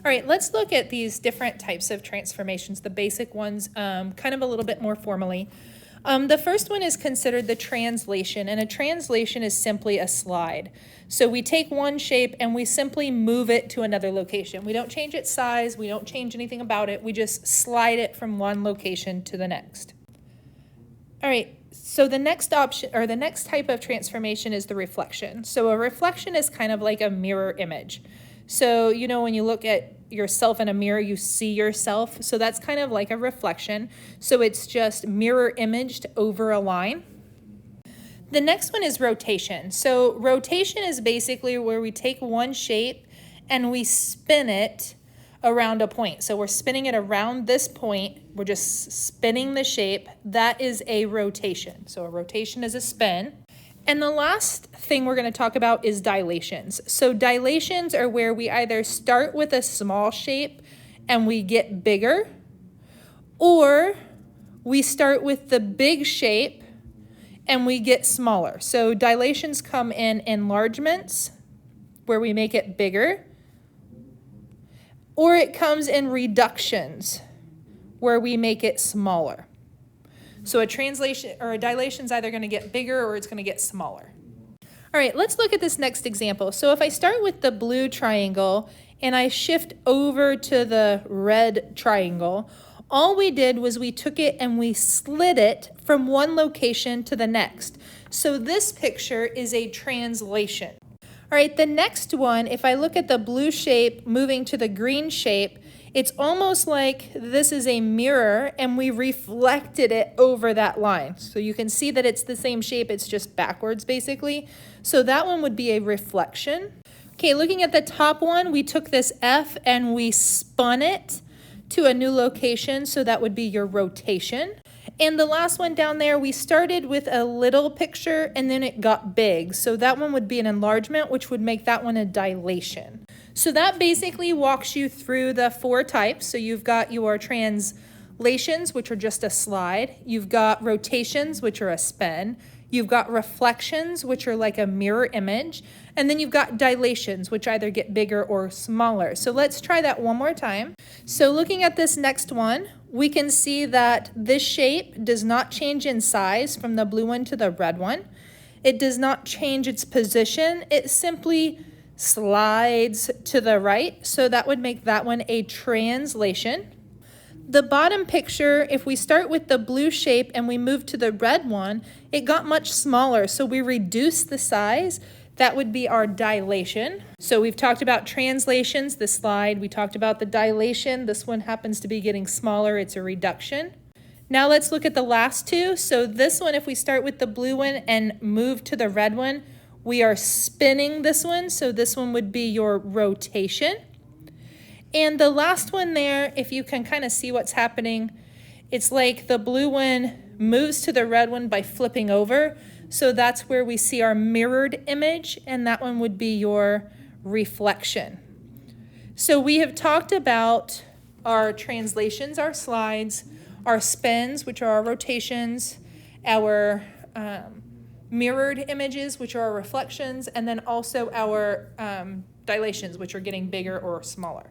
All right, let's look at these different types of transformations, the basic ones, kind of a little bit more formally. The first one is considered the translation, and a translation is simply a slide. So we take one shape and we simply move it to another location. We don't change its size, we don't change anything about it, we just slide it from one location to the next. All right, so the next option, or the next type of transformation, is the reflection. So a reflection is kind of like a mirror image. So, you know, when you look at yourself in a mirror, you see yourself. So that's kind of like a reflection. So it's just mirror imaged over a line. The next one is rotation. So rotation is basically where we take one shape and we spin it around a point. So we're spinning it around this point. We're just spinning the shape. That is a rotation. So a rotation is a spin. And the last thing we're going to talk about is dilations. So dilations are where we either start with a small shape and we get bigger, or we start with the big shape and we get smaller. So dilations come in enlargements, where we make it bigger, or it comes in reductions, where we make it smaller. So a translation or a dilation is either going to get bigger or it's going to get smaller. All right, let's look at this next example. So if I start with the blue triangle and I shift over to the red triangle, all we did was we took it and we slid it from one location to the next. So this picture is a translation. All right, the next one, if I look at the blue shape moving to the green shape, it's almost like this is a mirror and we reflected it over that line. So you can see that it's the same shape, it's just backwards basically. So that one would be a reflection. Okay, looking at the top one, we took this F and we spun it to a new location, so that would be your rotation. And the last one down there, we started with a little picture and then it got big. So that one would be an enlargement, which would make that one a dilation. So that basically walks you through the four types. So you've got your translations, which are just a slide. You've got rotations, which are a spin. You've got reflections, which are like a mirror image. And then you've got dilations, which either get bigger or smaller. So let's try that one more time. So looking at this next one, we can see that this shape does not change in size from the blue one to the red one. It does not change its position. It simply slides to the right. So that would make that one a translation. The bottom picture, if we start with the blue shape and we move to the red one, it got much smaller. So we reduced the size. That would be our dilation. So we've talked about translations, the slide. We talked about the dilation. This one happens to be getting smaller. It's a reduction. Now let's look at the last two. So this one, if we start with the blue one and move to the red one, we are spinning this one. So this one would be your rotation. And the last one there, if you can kind of see what's happening, it's like the blue one moves to the red one by flipping over. So that's where we see our mirrored image, and that one would be your reflection. So we have talked about our translations, our slides, our spins, which are our rotations, our mirrored images, which are our reflections, and then also our dilations, which are getting bigger or smaller.